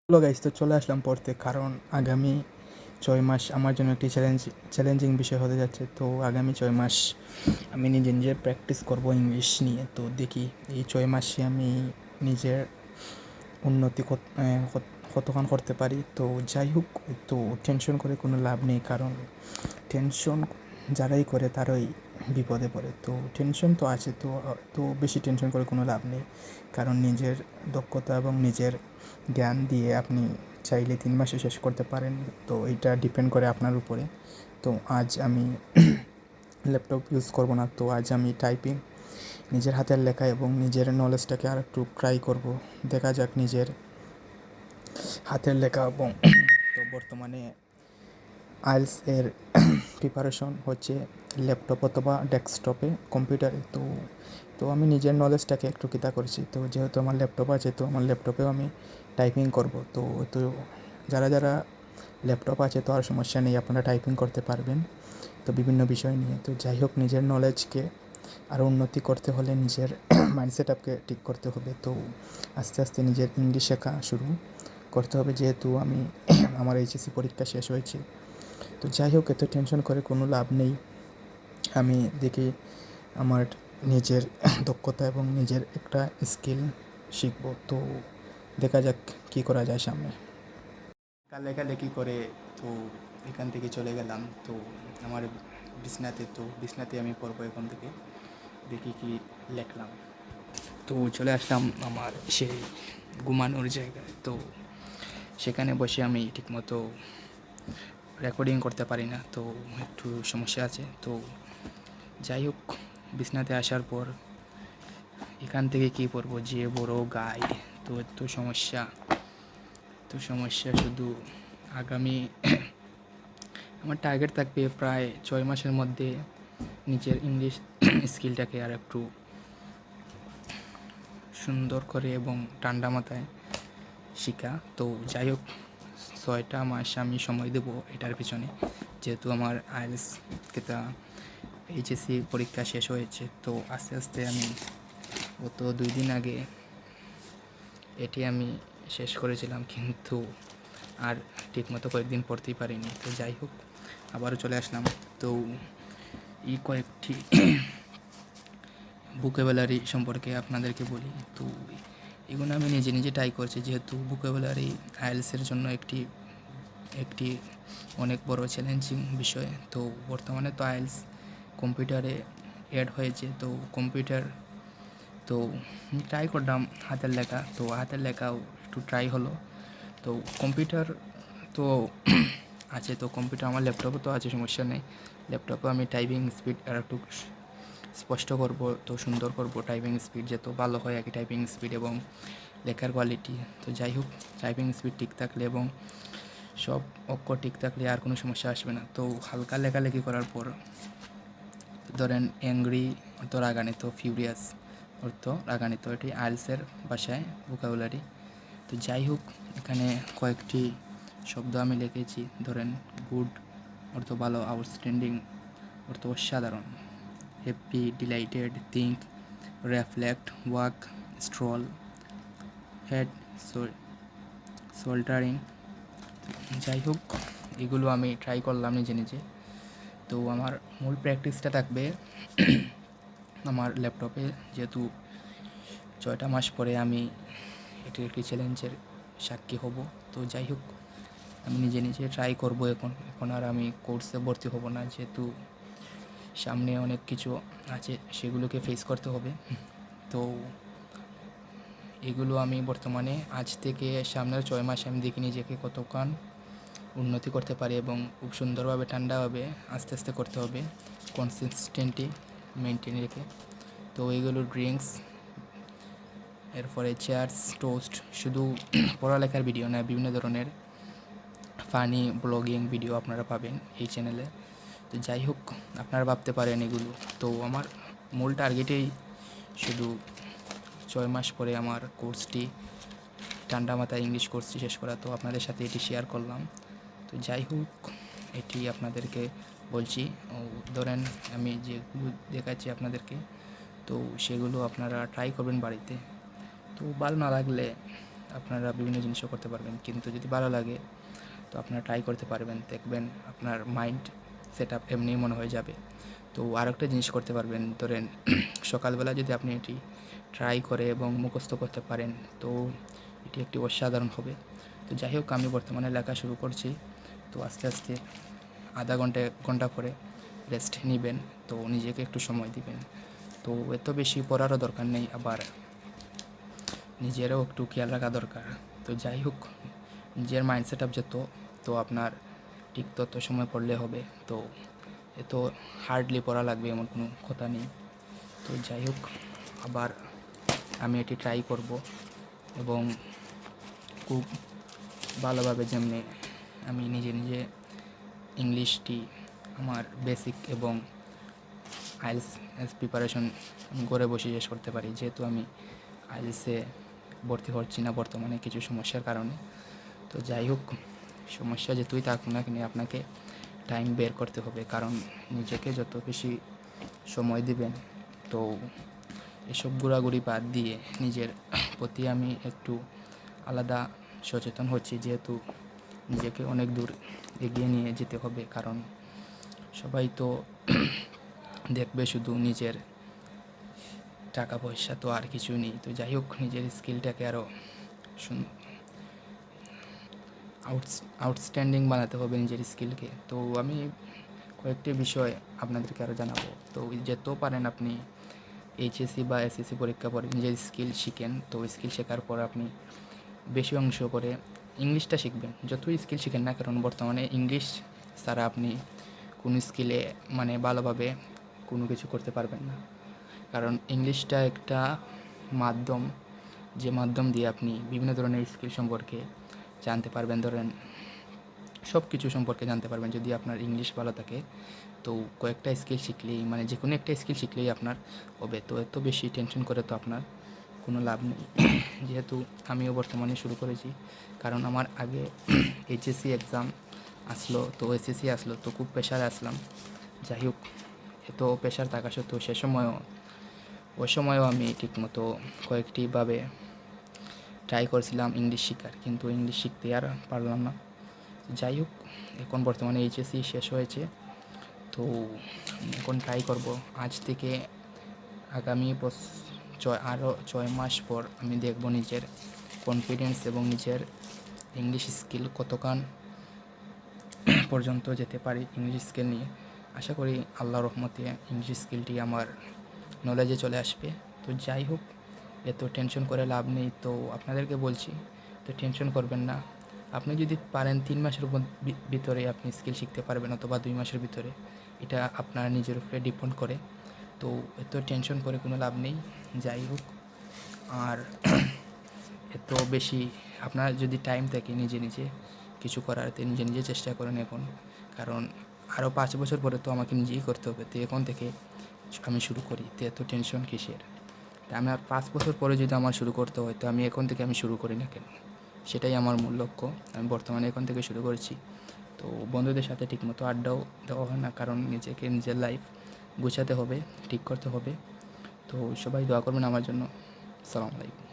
Hello guys, তো চলে আসলাম পড়তে, কারণ আগামী 6 মাস আমার জন্য একটি চ্যালেঞ্জিং বিষয় হতে যাচ্ছে। তো আগামী 6 মাস আমি নিজে নিজে প্র্যাকটিস করব ইংলিশ নিয়ে। তো দেখি এই 6 মাসে আমি নিজের উন্নতি কতক্ষণ করতে পারি। তো যাই হোক, তো টেনশন করে কোনো লাভ নেই, কারণ টেনশন যারাই করে তারাই বিপদে পড়ে। তো টেনশন তো আছে, তো বেশি টেনশন করে কোনো লাভ নেই, কারণ নিজের দক্ষতা এবং নিজের জ্ঞান দিয়ে আপনি চাইলে 3 মাসে শেষ করতে পারেন। তো এটা ডিপেন্ড করে আপনার উপরে। তো আজ আমি ল্যাপটপ ইউজ করব না, তো আজ আমি টাইপিং, নিজের হাতের লেখা এবং নিজের নলেজটাকে আর একটু ট্রাই করব। দেখা যাক নিজের হাতের লেখা এবং তো বর্তমানে আইএলটিএস এর প্রিপারেশন হচ্ছে ল্যাপটপ অথবা ডেস্কটপে, কম্পিউটারে। তো আমি নিজের নলেজটাকে একটু কিতা করছি। তো যেহেতু আমার ল্যাপটপ আছে, তো আমার ল্যাপটপেও আমি টাইপিং করব। তো যারা যারা ল্যাপটপ আছে তো আর সমস্যা নেই, আপনারা টাইপিং করতে পারবেন তো বিভিন্ন বিষয় নিয়ে। তো যাই হোক, নিজের নলেজকে আরও উন্নতি করতে হলে নিজের মাইন্ডসেট আপকে ঠিক করতে হবে। তো আস্তে আস্তে নিজের ইংলিশ শেখা শুরু করতে হবে, যেহেতু আমি আমার এইচএসসি পরীক্ষা শেষ হয়েছে। তো যাই হোক, এত টেনশন করে কোনো লাভ নেই। আমি দেখি আমার নিজের দক্ষতা এবং নিজের একটা স্কিল শিখব। তো দেখা যাক কী করা যায় সামনে। লেখালেখি করে তো এখান থেকে চলে গেলাম তো আমার বিছনাতে আমি পড়বো এখন থেকে। দেখি কি লেখলাম। তো চলে আসলাম আমার সেই ঘুমানোর জায়গায়। তো সেখানে বসে আমি ঠিকমতো রেকর্ডিং করতে পারি না, তো একটু সমস্যা আছে। তো যাই হোক, বিছনাতে আসার পর এখান থেকে কী পড়বো, যে বড় গাইড, তো সমস্যা শুধু আগামী আমার টার্গেট থাকবে প্রায় 6 মাসের মধ্যে নিজের ইংলিশ স্কিলটাকে আর একটু সুন্দর করে এবং ঠান্ডা মাথায় শেখা। তো যাই হোক, 6টা মাস আমি সময় দেবো এটার পিছনে, যেহেতু আমার আইএলটিএস কেতা এইচএসসি পরীক্ষা শেষ হয়েছে। তো আস্তে আস্তে আমি গত 2 দিন আগে এটি আমি শেষ করেছিলাম, কিন্তু আর ঠিকমতো কয়েকদিন পড়তেই পারিনি। তো যাই হোক, আবারও চলে আসলাম। তো কয়েকটি ভোকাবুলারি সম্পর্কে আপনাদেরকে বলি। তো এগুলো আমি নিজে নিজে ট্রাই করছি, যেহেতু ভোকাবুলারি আইএলটিএসের জন্য একটি অনেক বড় চ্যালেঞ্জিং বিষয়। তো বর্তমানে তো আইএলটিএস কম্পিউটারে অ্যাড হয়েছে। তো তো ট্রাই করলাম হাতের লেখা, তো হাতের লেখাও একটু ট্রাই হলো। তো কম্পিউটার তো আছে, তো কম্পিউটার আমার ল্যাপটপে তো আছে, সমস্যা নেই। ল্যাপটপে আমি টাইপিং স্পিড আর একটু স্পষ্ট করব, তো সুন্দর করব, টাইপিং স্পিড যত ভালো হয় আর কি, টাইপিং স্পিড এবং লেখার কোয়ালিটি। তো যাই হোক, টাইপিং স্পিড ঠিক থাকলে এবং সব অক্ষর ঠিক থাকলে আর কোনো সমস্যা আসবে না। তো হালকা লেখালেখি করার পর, ধরেন অ্যাংরি অর্থ রাগান্বিত, ফিউরিয়াস অর্থ রাগান্বিত, এটি আইএলটিএসের ভাষায় ভোকাবুলারি। তো যাই হোক, এখানে কয়েকটি শব্দ আমি লিখেছি। ধরেন গুড অর্থ ভালো, আউটস্ট্যান্ডিং অর্থ অসাধারণ, happy, delighted, think, reflect, walk, stroll, head, sauntering. যাই হোক, এগুলো আমি ট্রাই করলাম নিজে নিজে। তো আমার মূল প্র্যাকটিসটা থাকবে আমার ল্যাপটপে, যেহেতু 6টা মাস পরে আমি এটির একটি চ্যালেঞ্জের সাক্ষী হব। তো যাই হোক, আমি নিজে নিজে ট্রাই করব। এখন আর আমি কোর্সে ভর্তি হব না, যেহেতু সামনে অনেক কিছু আছে, সেগুলোকে ফেস করতে হবে। তো এগুলো আমি বর্তমানে আজ থেকে সামনের 6 মাসে আমি দেখি নিজেকে কতক্ষণ উন্নতি করতে পারি, এবং খুব সুন্দরভাবে ঠান্ডাভাবে আস্তে আস্তে করতে হবে, কনসিস্টেন্টলি মেনটেন রেখে। তো এইগুলো ড্রিঙ্কস, এরপরে চেয়ার্স, টোস্ট, শুধু পড়ালেখার ভিডিও না, বিভিন্ন ধরনের ফানি ব্লগিং ভিডিও আপনারা পাবেন এই চ্যানেলে। তো যাই হোক, আপনারা ভাবতে পারেন এগুলো। তো আমার মূল টার্গেটেই শুধু 6 মাস পরে আমার কোর্সটি, ঠান্ডা মাথায় ইংলিশ কোর্সটি শেষ করা। তো আপনাদের সাথে এটি শেয়ার করলাম। তো যাই হোক, এটি আপনাদেরকে বলছি। ধরেন আমি যেগুলো দেখাচ্ছি আপনাদেরকে, তো সেগুলো আপনারা ট্রাই করবেন বাড়িতে। তো ভালো না লাগলে আপনারা বিভিন্ন জিনিসও করতে পারবেন, কিন্তু যদি ভালো লাগে তো আপনারা ট্রাই করতে পারবেন, দেখবেন আপনার মাইন্ড সেট আপ এমনিই মনে হয়ে যাবে। তো আরেকটা জিনিস করতে পারবেন, ধরেন সকালবেলা যদি আপনি এটি ট্রাই করে এবং মুখস্থ করতে পারেন তো এটি একটি অসাধারণ হবে। তো যাই হোক, আমি বর্তমানে লেখা শুরু করছি, তো আস্তে আস্তে আধা ঘন্টা 1 ঘন্টা পরে রেস্ট নেবেন, তো নিজেকে একটু সময় দিবেন। তো এত বেশি পড়ারও দরকার নেই, আবার নিজেরও একটু খেয়াল রাখা দরকার। তো যাই হোক, নিজের মাইন্ড সেট আপ যত, তো আপনার ঠিক তত সময় পড়লে হবে। তো এত হার্ডলি পড়া লাগবে এমন কোনো কথা নেই। তো যাই হোক, আবার আমি এটি ট্রাই করব এবং খুব ভালোভাবে, যেমনি আমি নিজে নিজে ইংলিশটি আমার বেসিক এবং আইএলস প্রিপারেশন আমি ঘরে বসে শেষ করতে পারি, যেহেতু আমি আইএলসে ভর্তি হচ্ছি না বর্তমানে কিছু সমস্যার কারণে। তো যাই হোক, সমস্যা যেহেতুই থাকুক না কেন, আপনাকে টাইম বের করতে হবে, কারণ নিজেকে যত বেশি সময় দিবেন, তো এসব ঘোরাঘুরি বাদ দিয়ে নিজের প্রতি আমি একটু আলাদা সচেতন হচ্ছি, যেহেতু নিজেকে অনেক দূর এগিয়ে নিয়ে যেতে হবে, কারণ সবাই তো দেখবে শুধু নিজের টাকা পয়সা, তো আর কিছু নেই। তো যাই হোক, নিজের স্কিলটাকে আরও আউটস্ট্যান্ডিং বানাতে হবে নিজের স্কিলকে। তো আমি কয়েকটি বিষয় আপনাদেরকে আরও জানাবো। তো যত পারেন আপনি এইচএসসি বা এসএসসি পরীক্ষা পরে নিজের স্কিল শিখেন। তো স্কিল শেখার পর আপনি বেশি অংশ করে ইংলিশটা শিখবেন। যতই স্কিল শিখেন না, কারণ বর্তমানে ইংলিশ ছাড়া আপনি কোনো স্কিলে মানে ভালোভাবে কোনো কিছু করতে পারবেন না, কারণ ইংলিশটা একটা মাধ্যম, যে মাধ্যম দিয়ে আপনি বিভিন্ন ধরনের স্কিল সম্পর্কে জানতে পারবেন। ধরেন সব কিছু সম্পর্কে জানতে পারবেন যদি আপনার ইংলিশ ভালো থাকে। তো কয়েকটা স্কিল শিখলেই, মানে যে কোনো একটা স্কিল শিখলেই আপনার হবে। তো এত বেশি টেনশন করে তো আপনার কোনো লাভ নেই। যেহেতু আমিও বর্তমানে শুরু করেছি, কারণ আমার আগে এইচএসসি এক্সাম আসলো, তো এসএসসি আসলো, তো খুব প্রেশারে আসলাম। যাই হোক, এত প্রেশার থাকা সত্ত্বেও ওই সময়ও আমি ঠিকমতো কয়েকটিভাবে ট্রাই করছিলাম ইংলিশ শেখার, কিন্তু ইংলিশ শিখতে আর পারলাম না। যাই হোক, এখন বর্তমানে এইচএসসি শেষ হয়েছে, তো এখন ট্রাই করব আজ থেকে আগামী আরও 6 মাস পর আমি দেখব নিজের কনফিডেন্স এবং নিজের ইংলিশ স্কিল কতখান পর্যন্ত যেতে পারি ইংলিশ স্কিল নিয়ে। আশা করি আল্লাহর রহমতে ইংলিশ স্কিলটি আমার নলেজে চলে আসবে। তো যাই হোক, এত টেনশন করে লাভ নেই। তো আপনাদেরকে বলছি, তো টেনশন করবেন না। আপনি যদি পারেন 3 মাসের ভিতরে আপনি স্কিল শিখতে পারবেন, অথবা 2 মাসের ভিতরে, এটা আপনার নিজের উপরে ডিপেন্ড করে। তো এত টেনশন করে কোনো লাভ নেই। যাই হোক, আর এত বেশি আপনার যদি টাইম থাকে নিজে নিজে কিছু করার, তো নিজে নিজে চেষ্টা করেন এখন, কারণ আরও 5 বছর পরে তো আমাকে নিজেই করতে হবে। তো এখন থেকে আমি শুরু করি, তো এত টেনশন কিসের? তা আমি আর 5 বছর পরে যদি আমার শুরু করতে হয়, তো আমি এখন থেকে আমি শুরু করি না কেন? সেটাই আমার মূল লক্ষ্য। আমি বর্তমানে এখন থেকে শুরু করেছি। তো বন্ধুদের সাথে ঠিকমতো আড্ডাও দেওয়া হয় না, কারণ নিজেকে নিজের লাইফ গুছাতে হবে, ঠিক করতে হবে। তো সবাই দোয়া করবেন আমার জন্য। আসসালামু আলাইকুম।